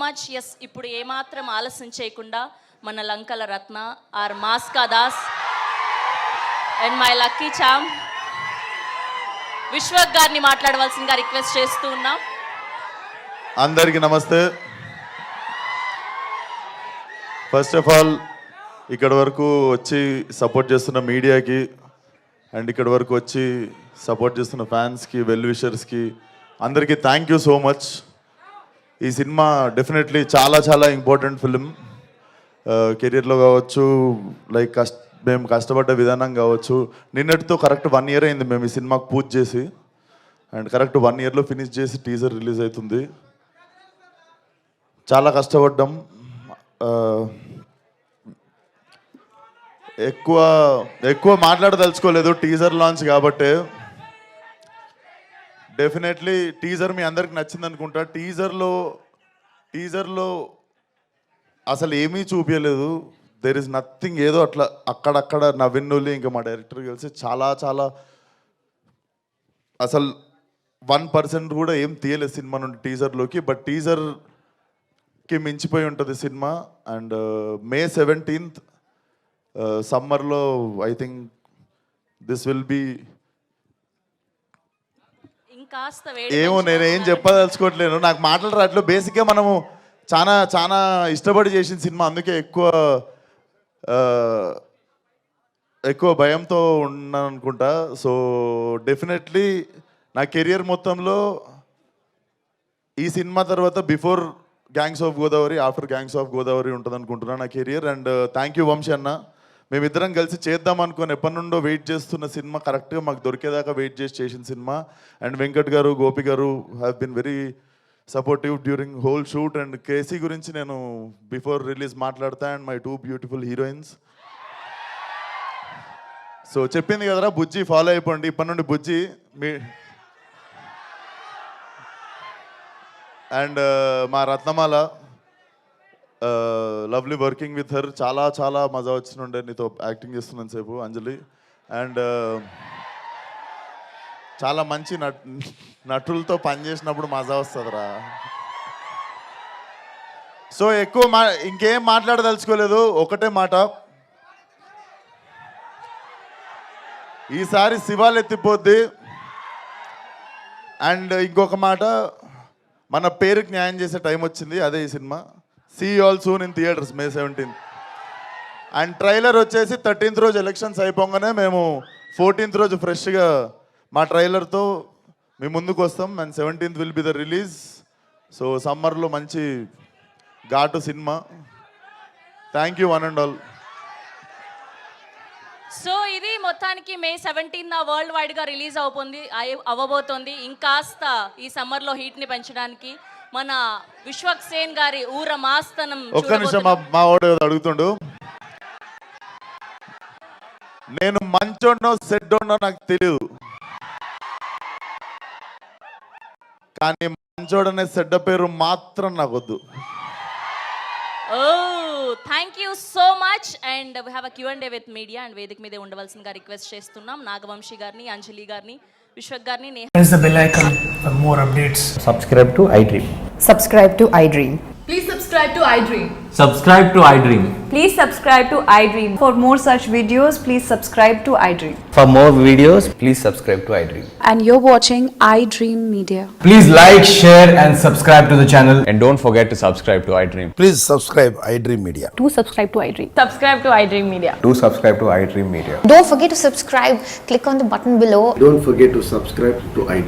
Much. Yes, ఇప్పుడు ఏమాత్రం ఆలస్యం చేయకుండా మన Lankala Ratna or Mass Ka Das and my lucky charm Vishwak గారిని మాట్లాడవలసిందిగా రిక్వెస్ట్ చేస్తూ ఉన్నాం. అందరికీ నమస్తే. ఫస్ట్ ఆఫ్ ఆల్ ఇక్కడ వరకు వచ్చి సపోర్ట్ చేస్తున్న మీడియాకి అండ్ ఇక్కడ వరకు వచ్చి సపోర్ట్ చేస్తున్న ఫ్యాన్స్కి, వెల్ విషర్స్కి అందరికీ థ్యాంక్ యూ సో మచ్. ఈ సినిమా డెఫినెట్లీ చాలా చాలా ఇంపార్టెంట్ ఫిలిం. కెరియర్లో కావచ్చు, లైక్ మేము కష్టపడ్డ విధానం కావచ్చు. నిన్నటితో కరెక్ట్ 1 year అయింది మేము ఈ సినిమాకు పూజ చేసి, అండ్ కరెక్ట్ 1 yearలో ఫినిష్ చేసి టీజర్ రిలీజ్ అవుతుంది. చాలా కష్టపడ్డాం. ఎక్కువ మాట్లాడదలుచుకోలేదు టీజర్ లాంచ్ కాబట్టి. డెఫినెట్లీ టీజర్ మీ అందరికి నచ్చింది అనుకుంటా. టీజర్లో అసలు ఏమీ చూపించలేదు. There is nothing. ఏదో అట్లా అక్కడక్కడ నవ్విన్నులి ఇంకా మా డైరెక్టర్ కలిసి చాలా చాలా అసలు 1% కూడా ఏం తీయలేదు సినిమా నుండి టీజర్లోకి. బట్ టీజర్కి మించిపోయి ఉంటుంది సినిమా. అండ్ May 17th సమ్మర్లో I think this will be ఏమో నేనేం చెప్పదలుచుకోవట్లేను. నాకు మాటలు రావట్లేదు. బేసిక్గా మనము చాలా చాలా ఇష్టపడి చేసిన సినిమా, అందుకే ఎక్కువ భయంతో ఉన్నాను అనుకుంటా. సో డెఫినెట్లీ నా కెరియర్ మొత్తంలో ఈ సినిమా తర్వాత before gangs of Godavari, after gangs of Godavari ఉంటుంది అనుకుంటున్నాను నా career. And thank you Vamsi అన్న. మేమిద్దరం కలిసి చేద్దాం అనుకుని ఎప్పటి నుండో వెయిట్ చేస్తున్న సినిమా కరెక్ట్గా మాకు దొరికేదాకా వెయిట్ చేసిన cinema. And Venkat garu, Gopi garu have been very supportive during whole shoot. And KC గురించి నేను బిఫోర్ రిలీజ్ మాట్లాడతా. And my 2 beautiful heroines. So చెప్పింది కదరా బుజ్జి, ఫాలో అయిపోండి ఇప్పటి నుండి బుజ్జి మీ. అండ్ మా రత్నమాల, లవ్లీ వర్కింగ్ విత్ హర్. చాలా చాలా మజా వచ్చినుండే నీతో యాక్టింగ్ చేస్తున్నాను సేపు, అంజలి. అండ్ చాలా మంచి నటులతో పనిచేసినప్పుడు మజా వస్తుందిరా. సో ఎక్కువ ఇంకేం మాట్లాడదలుచుకోలేదు. ఒకటే మాట, ఈసారి శివాలు ఎత్తిపోద్ది. అండ్ ఇంకొక మాట, మన పేరుకి న్యాయం చేసే టైం వచ్చింది, అదే ఈ cinema. See you all soon in theatres May 17th. And trailer వచ్చేసి 13th రోజు ఎలక్షన్స్ అయిపోగానే మేము 14th రోజు ఫ్రెష్గా మా ట్రైలర్తో మేము ముందుకు వస్తాం. And 17th will be the release. So సమ్మర్లో మంచి ఘాటు cinema. Thank you one and all. So ఇది మొత్తానికి May 17th వరల్డ్ వైడ్గా రిలీజ్ అవ్వబోతోంది. ఇంకాస్త ఈ సమ్మర్లో హీట్ని పెంచడానికి మన విశ్వక్ సేన్ గారి ఊర మాస్తనం. ఒక్క నిమిషం, మా వాడు అడుగుతుండు. నేను మంచోడో సెడ్డోడో నాకు తెలియదు, కానీ మంచోడనే సెడ్డ పేరు మాత్రం నాకు వద్దు. Thank you so much. And we have a Q&A with media. And వేదిక మీదే ఉండవలసిందిగా రిక్వెస్ట్ చేస్తున్నాం నాగవంశీ గారిని, అంజలి గారిని, విశ్వక్ గారిని. Press the bell icon for more updates. Subscribe to iDream. Subscribe to iDream. Please subscribe to iDream. Subscribe to iDream. Please subscribe to iDream. For more such videos, please subscribe to iDream. For more videos, please subscribe to iDream. And you're watching iDream Media. Please like, share and subscribe to the channel. And don't forget to subscribe to iDream. Please subscribe iDream Media. Do subscribe to iDream. Subscribe to iDream Media. Do subscribe to iDream Media. Don't forget to subscribe. Click on the button below. Don't forget to subscribe to iDream.